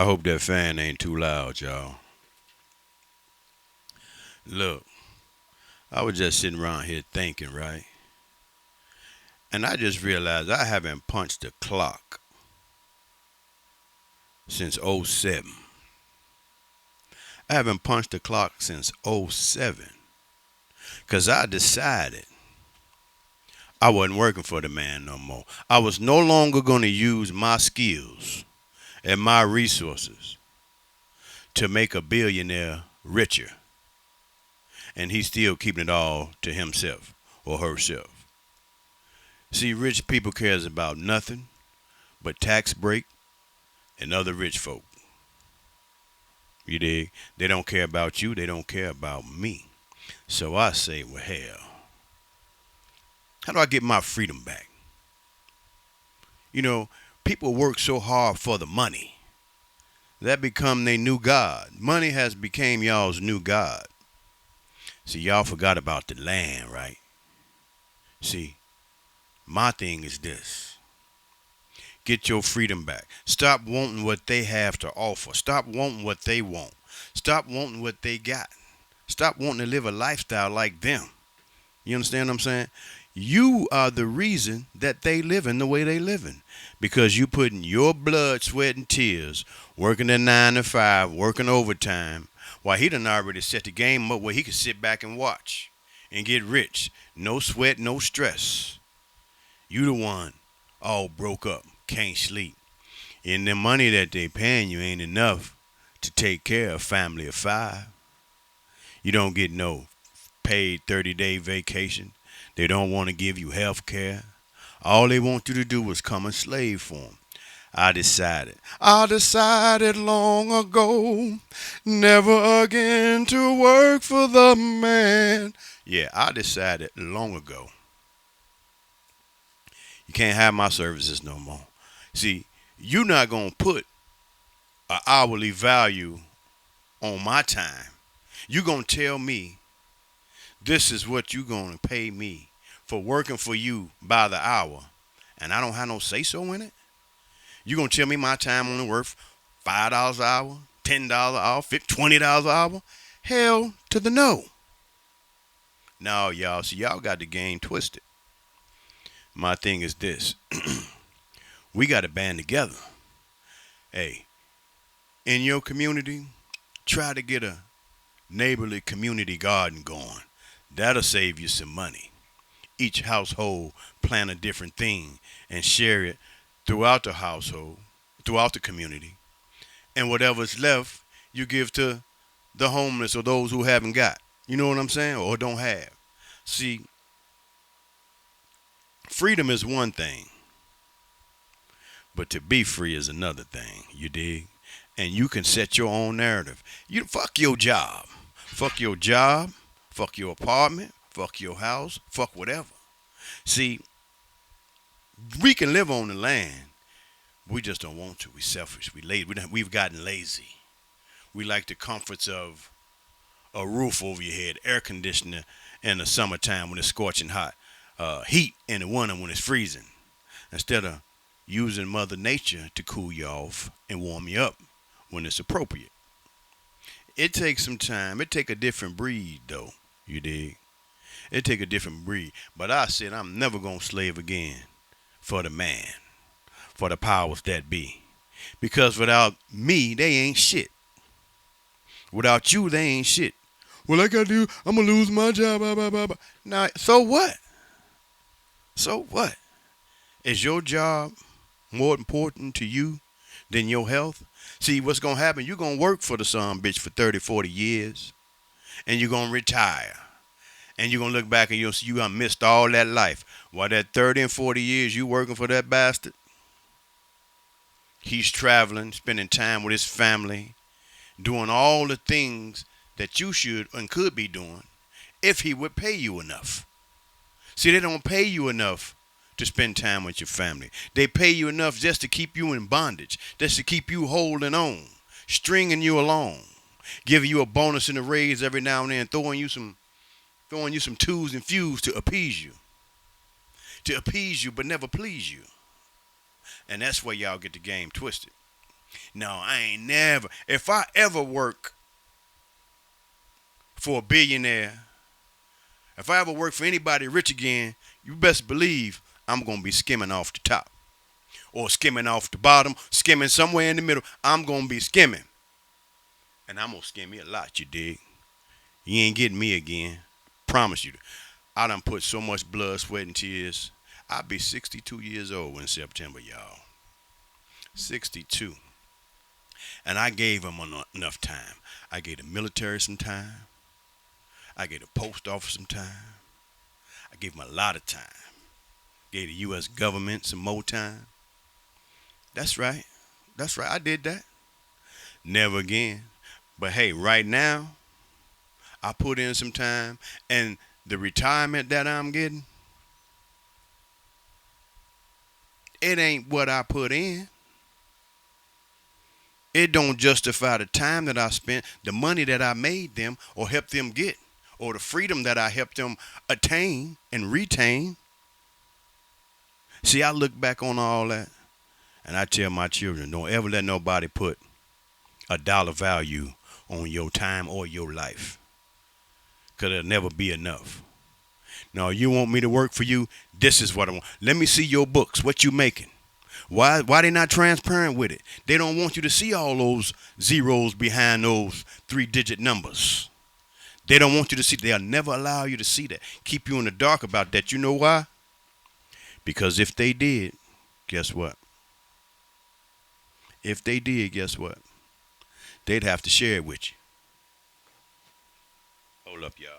I hope that fan ain't too loud, y'all. Look, I was just sitting around here thinking, right? And I just realized I haven't punched the clock since '07. I haven't punched the clock since '07 because I decided I wasn't working for the man no more. I was no longer going to use my skills and my resources to make a billionaire richer, and he's still keeping it all to himself or herself. See, rich people cares about nothing but tax break and other rich folk. You dig? They don't care about you. They don't care about me. So I say, well, hell, how do I get my freedom back? You know, people work so hard for the money. That become their new god. Money has became y'all's new god. See, y'all forgot about the land, right? See, my thing is this. Get your freedom back. Stop wanting what they have to offer. Stop wanting what they want. Stop wanting what they got. Stop wanting to live a lifestyle like them. You understand what I'm saying? You are the reason that they living the way they living. Because you putting your blood, sweat, and tears, working at 9 to 5, working overtime, while he done already set the game up where he could sit back and watch and get rich. No sweat, no stress. You the one all broke up, can't sleep. And the money that they paying you ain't enough to take care of family of 5. You don't get no paid 30-day vacation. They don't want to give you health care. All they want you to do is come a slave for them. I decided long ago never again to work for the man. Yeah, I decided long ago. You can't have my services no more. See, you're not going to put an hourly value on my time. You're going to tell me this is what you're going to pay me for working for you by the hour, and I don't have no say so in it? You're going to tell me my time only worth $5 an hour, $10 an hour, $20 an hour? Hell to the no. No, y'all. See, y'all got the game twisted. My thing is this. We got to band together. Hey, in your community, try to get a neighborly community garden going. That'll save you some money. Each household plant a different thing and share it throughout the household, throughout the community. And whatever's left, you give to the homeless or those who haven't got. You know what I'm saying? Or don't have. See, freedom is one thing, but to be free is another thing. You dig? And you can set your own narrative. You fuck your job. Fuck your job. Fuck your apartment. Fuck your house. Fuck whatever. See, we can live on the land. We just don't want to. We selfish. We lazy. We've gotten lazy. We like the comforts of a roof over your head, air conditioner in the summertime when it's scorching hot, heat in the winter when it's freezing, instead of using Mother Nature to cool you off and warm you up when it's appropriate. It takes some time. It take a different breed, though. You dig? It take a different breed. But I said I'm never gonna slave again for the man, for the powers that be, because without me, they ain't shit. Without you, they ain't shit. Well, I got to do. I'm gonna lose my job. Blah, blah, blah, blah. Now, so what? So what? Is your job more important to you than your health? See, what's gonna happen? You're gonna work for the son bitch for 30, 40 years, and you're gonna retire. And you're gonna look back and you'll see you done missed all that life. While that 30 and 40 years you working for that bastard, he's traveling, spending time with his family, doing all the things that you should and could be doing if he would pay you enough. See, they don't pay you enough to spend time with your family. They pay you enough just to keep you in bondage, just to keep you holding on, stringing you along, giving you a bonus and a raise every now and then, throwing you some twos and fews to appease you but never please you. And that's where y'all get the game twisted. No, I ain't never. If I ever work for a billionaire, if I ever work for anybody rich again, you best believe I'm gonna be skimming off the top or skimming off the bottom, skimming somewhere in the middle. I'm gonna be skimming, and I'm gonna skim me a lot. You dig? You ain't getting me again. Promise you. I done put so much blood, sweat, and tears. I'll be 62 years old in September, y'all. 62. And I gave them enough time. I gave the military some time. I gave the post office some time. I gave them a lot of time. Gave the U.S. government some more time. That's right. That's right. I did that. Never again. But hey, right now, I put in some time, and the retirement that I'm getting, it ain't what I put in. It don't justify the time that I spent, the money that I made them or helped them get, or the freedom that I helped them attain and retain. See, I look back on all that and I tell my children, don't ever let nobody put a dollar value on your time or your life, because it'll never be enough. No, you want me to work for you? This is what I want. Let me see your books. What you making? Why they not transparent with it? They don't want you to see all those zeros behind those 3-digit numbers. They don't want you to see. They'll never allow you to see that. Keep you in the dark about that. You know why? Because if they did, guess what? If they did, guess what? They'd have to share it with you. Hold up, y'all.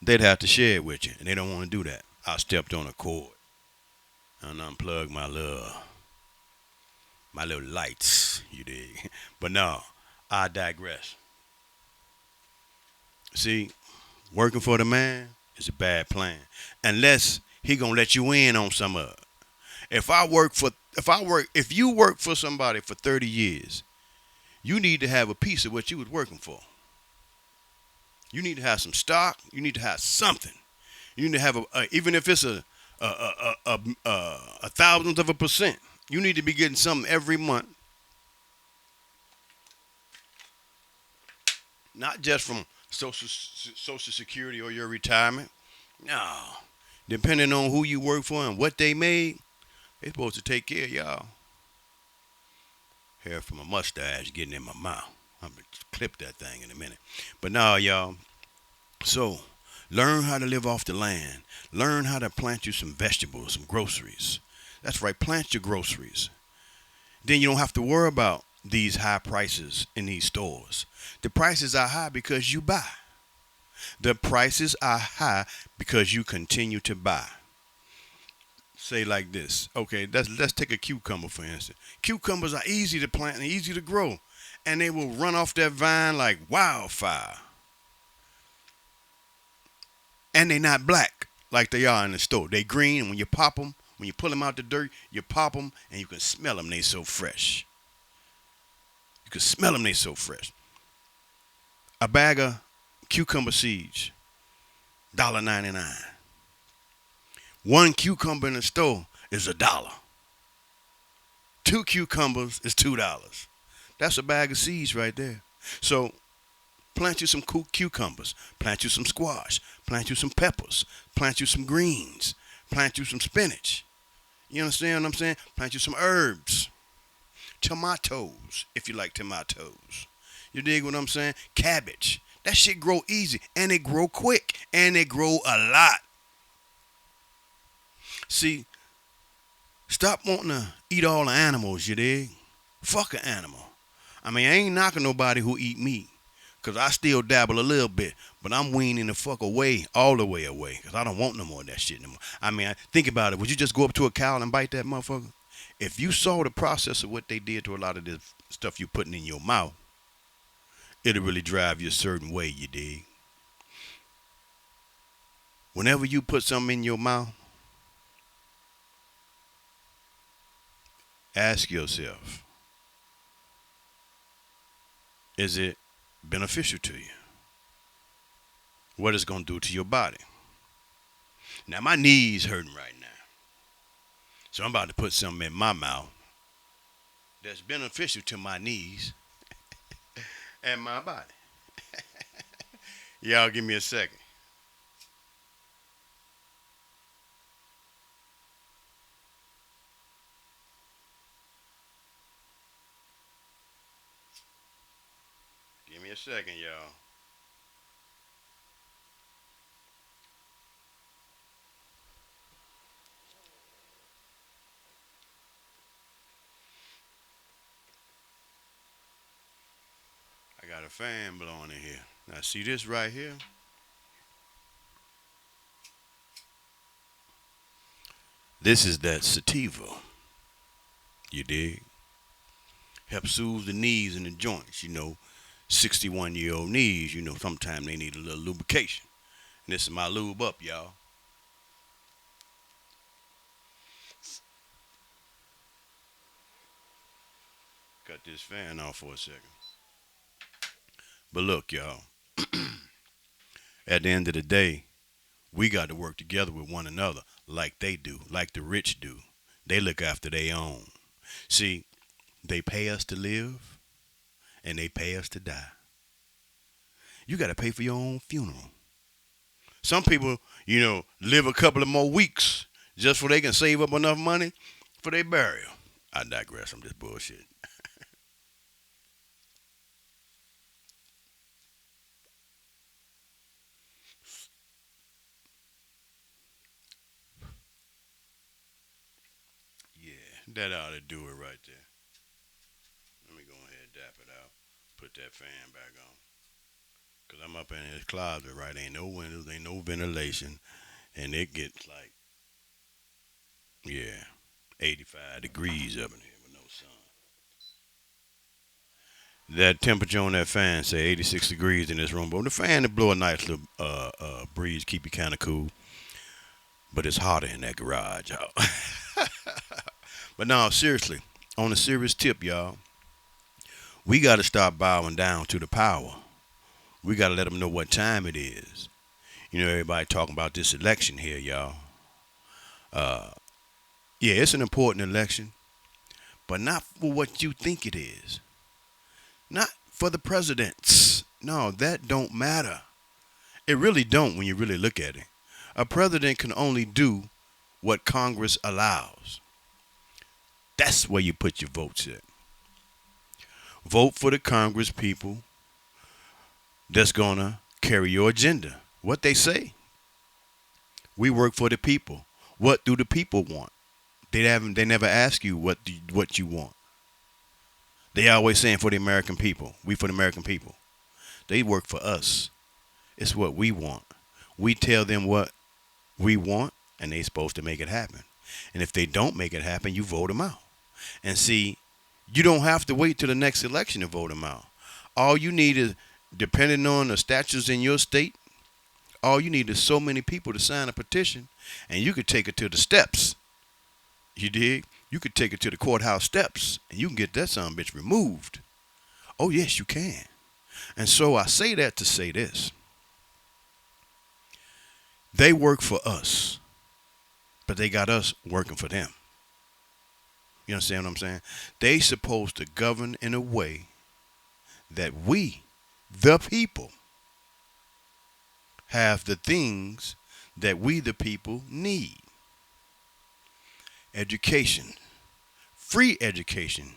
They'd have to share it with you, and they don't want to do that. I stepped on a cord and unplugged my little lights, you dig. But no, I digress. See, working for the man is a bad plan. Unless he gonna let you in on some of it. If you work for somebody for 30 years, you need to have a piece of what you was working for. You need to have some stock. You need to have something. You need to have even if it's a thousandth of a percent. You need to be getting something every month, not just from Social Security or your retirement. No, depending on who you work for and what they made, they supposed to take care of y'all. Hair from a mustache getting in my mouth. I'm gonna clip that thing in a minute. But now, y'all. So, learn how to live off the land. Learn how to plant you some vegetables, some groceries. That's right, plant your groceries. Then you don't have to worry about these high prices in these stores. The prices are high because you buy. The prices are high because you continue to buy. Say like this. Okay, let's take a cucumber for instance. Cucumbers are easy to plant and easy to grow, and they will run off that vine like wildfire. And they're not black like they are in the store. They green, and when you pop them, when you pull them out the dirt, you pop them, and you can smell them. They so fresh. You can smell them. They so fresh. A bag of cucumber seeds, $1.99. One cucumber in the store is $1. Two cucumbers is $2. That's a bag of seeds right there. So plant you some cucumbers, plant you some squash, plant you some peppers, plant you some greens, plant you some spinach. You understand what I'm saying? Plant you some herbs, tomatoes, if you like tomatoes. You dig what I'm saying? Cabbage. That shit grow easy, and it grow quick, and it grow a lot. See, stop wanting to eat all the animals, you dig? Fuck an animal. I mean, I ain't knocking nobody who eat meat, because I still dabble a little bit, but I'm weaning the fuck away, all the way away, because I don't want no more of that shit no more. I mean, think about it. Would you just go up to a cow and bite that motherfucker? If you saw the process of what they did to a lot of this stuff you putting in your mouth, it'll really drive you a certain way, you dig? Whenever you put something in your mouth, ask yourself, is it beneficial to you? What it's going to do to your body? Now, my knees hurting right now. So I'm about to put something in my mouth that's beneficial to my knees and my body. Y'all give me a second. Give me a second, y'all. I got a fan blowing in here. Now see this right here? This is that sativa. You dig? Helps soothe the knees and the joints. 61-year-old knees, sometimes they need a little lubrication. And this is my lube up, y'all. Cut this fan off for a second. But look, y'all, at the end of the day, we got to work together with one another like they do, like the rich do. They look after their own. See, they pay us to live and they pay us to die. You got to pay for your own funeral. Some people, live a couple of more weeks just so they can save up enough money for their burial. I digress. I'm just bullshit. Yeah, that ought to do it right there. Let me go ahead and dap it out. Put that fan back on. Because I'm up in this closet, right? Ain't no windows, ain't no ventilation. And it gets like, yeah, 85 degrees up in here with no sun. That temperature on that fan say 86 degrees in this room, but the fan to blow a nice little breeze, keep you kind of cool. But it's hotter in that garage, y'all. But no, seriously, on a serious tip, y'all, we got to start bowing down to the power. We got to let them know what time it is. Everybody talking about this election here, y'all. Uh, yeah, it's an important election, but not for what you think it is. Not for the presidents. No, that don't matter. It really don't when you really look at it. A president can only do what Congress allows. That's where you put your votes at. Vote for the Congress people that's gonna carry your agenda. What they say. We work for the people. What do the people want? They never ask you what you want. They always saying for the American people. We for the American people. They work for us. It's what we want. We tell them what we want, and they supposed to make it happen. And if they don't make it happen, you vote them out. And see, you don't have to wait till the next election to vote them out. All you need is, depending on the statutes in your state, all you need is so many people to sign a petition, and you could take it to the steps. You dig? You could take it to the courthouse steps, and you can get that son of a bitch removed. Oh yes, you can. And so I say that to say this: they work for us, but they got us working for them. You understand what I'm saying? They supposed to govern in a way that we, the people, have the things that we, the people, need. Education, free education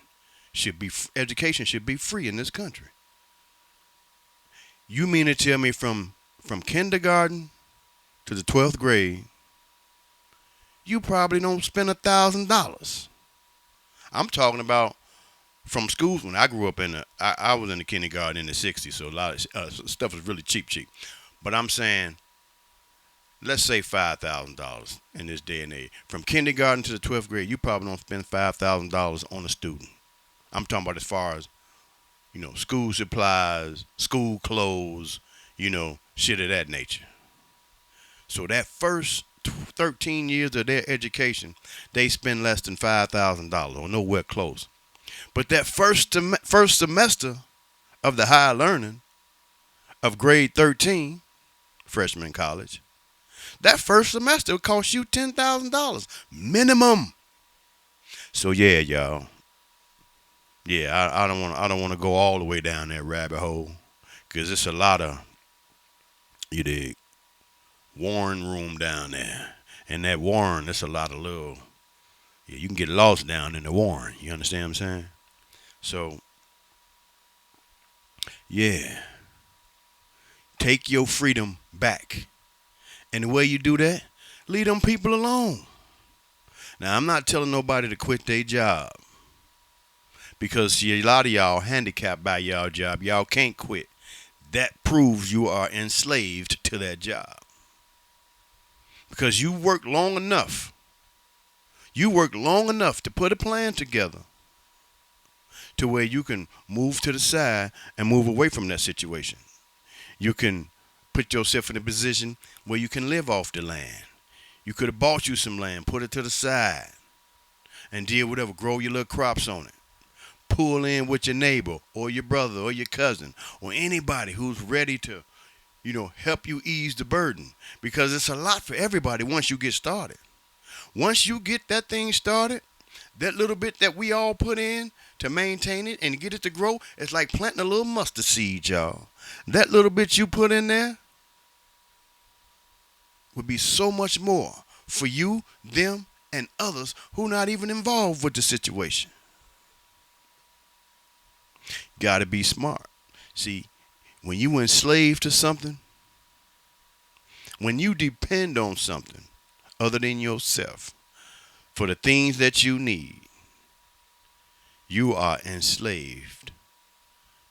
should be free in this country. You mean to tell me from kindergarten to the 12th grade, you probably don't spend $1,000. I'm talking about from schools when I grew up I was in the kindergarten in the '60s, so a lot of stuff was really cheap. But I'm saying, let's say $5,000 in this day and age. From kindergarten to the 12th grade, you probably don't spend $5,000 on a student. I'm talking about as far as, school supplies, school clothes, shit of that nature. So that first 13 years of their education, they spend less than $5,000 or nowhere close. But that first semester of the higher learning of grade 13, freshman college, that first semester would cost you $10,000 minimum. So yeah, y'all. Yeah, I don't want to go all the way down that rabbit hole, cause it's a lot of you dig Warren room down there, and that Warren, that's a lot of little. Yeah, you can get lost down in the Warren. You understand what I'm saying? So yeah, take your freedom back, and the way you do that, leave them people alone. Now I'm not telling nobody to quit their job, because see, a lot of y'all handicapped by y'all job. Y'all can't quit. That proves you are enslaved to that job. Because you work long enough. You work long enough to put a plan together to where you can move to the side and move away from that situation. You can put yourself in a position where you can live off the land. You could have bought you some land, put it to the side, and did whatever, grow your little crops on it. Pull in with your neighbor or your brother or your cousin or anybody who's ready to, help you ease the burden. Because it's a lot for everybody once you get started. Once you get that thing started, that little bit that we all put in to maintain it and get it to grow, it's like planting a little mustard seed, y'all. That little bit you put in there would be so much more for you, them, and others who not even involved with the situation. Gotta be smart. See, when you enslave to something, when you depend on something other than yourself for the things that you need, you are enslaved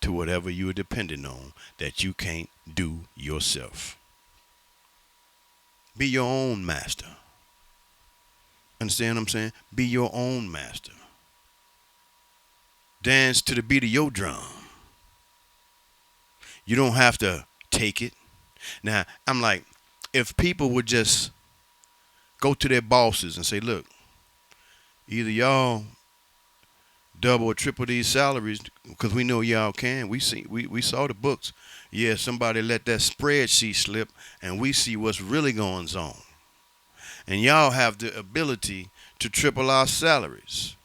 to whatever you are dependent on that you can't do yourself. Be your own master. Understand what I'm saying? Be your own master. Dance to the beat of your drum. You don't have to take it. Now, I'm like, if people would just go to their bosses and say, look, either y'all double or triple these salaries, because we know y'all can. We saw the books. Yeah, somebody let that spreadsheet slip, and we see what's really going on. And y'all have the ability to triple our salaries.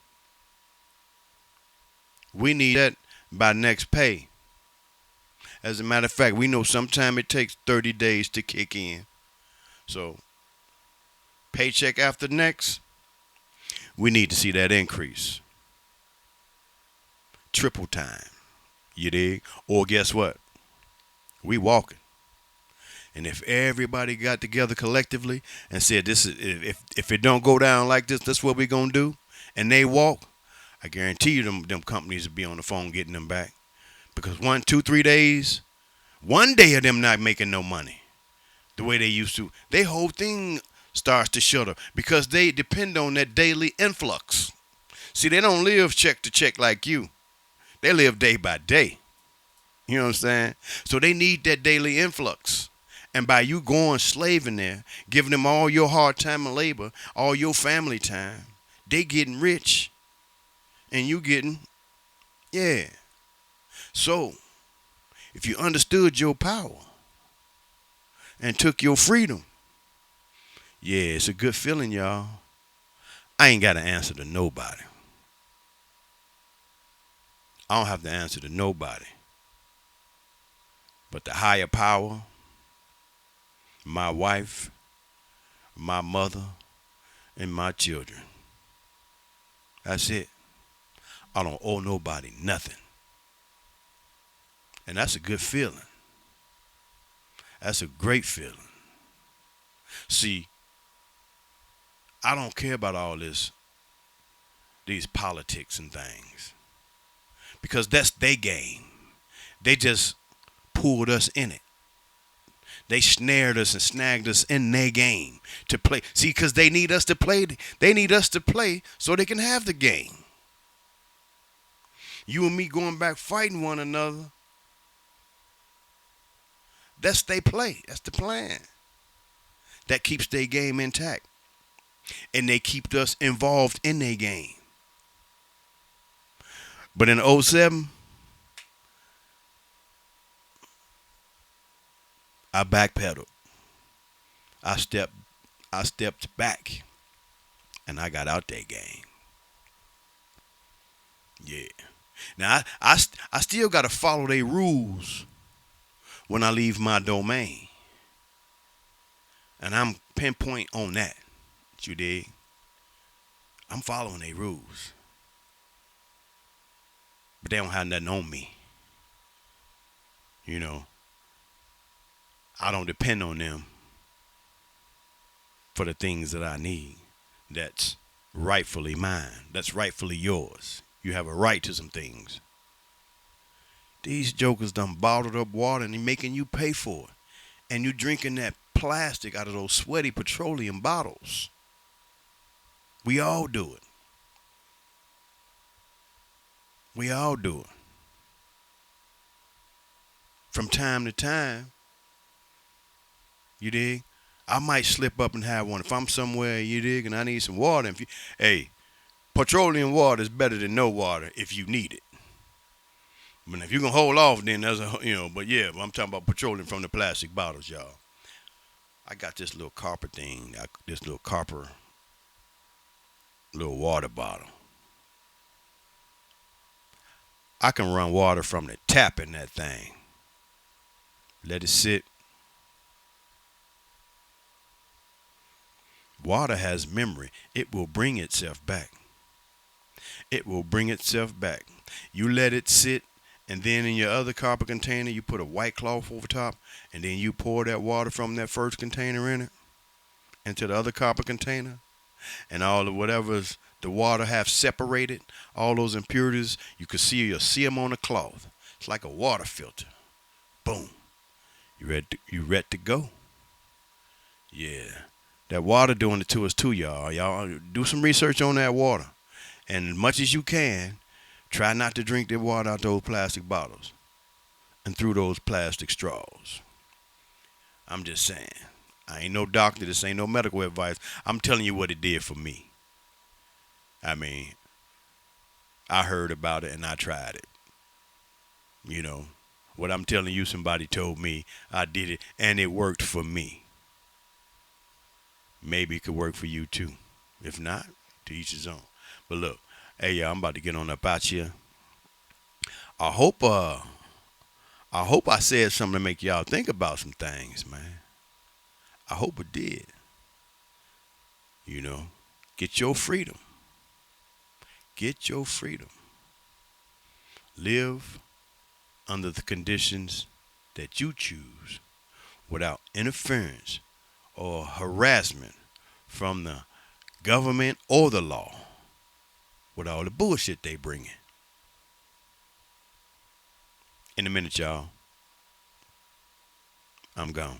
We need that by next pay. As a matter of fact, we know sometimes it takes 30 days to kick in. So, paycheck after next, we need to see that increase. Triple time. You dig? Or guess what? We walking. And if everybody got together collectively and said, "This is if it don't go down like this, that's what we're gonna do," and they walk, I guarantee you them companies will be on the phone getting them back. Because 1, 2, 3 days, one day of them not making no money the way they used to, their whole thing starts to shudder because they depend on that daily influx. See, they don't live check to check like you. They live day by day. You know what I'm saying? So they need that daily influx. And by you going slaving there, giving them all your hard time and labor, all your family time, they getting rich. And you getting, yeah. So, if you understood your power and took your freedom, yeah, it's a good feeling, y'all. I ain't got to answer to nobody. I don't have to answer to nobody. But the higher power, my wife, my mother, and my children. That's it. I don't owe nobody nothing. And that's a good feeling. That's a great feeling. See, I don't care about all these politics and things. Because that's their game. They just pulled us in it. They snared us and snagged us in their game to play. See, because they need us to play. They need us to play so they can have the game. You and me going back fighting one another, that's their play. That's the plan. That keeps their game intact. And they keep us involved in their game. But in '07, I backpedaled. I stepped back and I got out that game. Yeah. Now I still gotta follow their rules when I leave my domain, and I'm pinpoint on that. You dig? I'm following their rules, but they don't have nothing on me. You know, I don't depend on them for the things that I need. That's rightfully mine. That's rightfully yours. You have a right to some things. These jokers done bottled up water and they making you pay for it. And you drinking that plastic out of those sweaty petroleum bottles. We all do it. We all do it. From time to time, you dig? I might slip up and have one. If I'm somewhere, you dig, and I need some water. Hey, petroleum water is better than no water if you need it. But if you can hold off, then that's But yeah, I'm talking about petroleum from the plastic bottles, y'all. I got this little copper thing, this little copper, little water bottle. I can run water from the tap in that thing. Let it sit. Water has memory. It will bring itself back. It will bring itself back. You let it sit, and then in your other copper container, you put a white cloth over top, and then you pour that water from that first container in it into the other copper container, and all of whatever's the water have separated, all those impurities, you'll see them on the cloth. It's like a water filter. Boom. You ready to go? Yeah. That water doing it to us too, y'all. Y'all do some research on that water. And as much as you can, try not to drink that water out those plastic bottles and through those plastic straws. I'm just saying. I ain't no doctor. This ain't no medical advice. I'm telling you what it did for me. I mean, I heard about it and I tried it. You know, what I'm telling you, somebody told me. I did it and it worked for me. Maybe it could work for you too. If not, to each his own. But look, hey y'all, I'm about to get on up out here. I hope I hope I said something to make y'all think about some things, man. I hope it did. You know, get your freedom. Get your freedom. Live under the conditions that you choose without interference or harassment from the government or the law with all the bullshit they bring in a minute, y'all. I'm gone.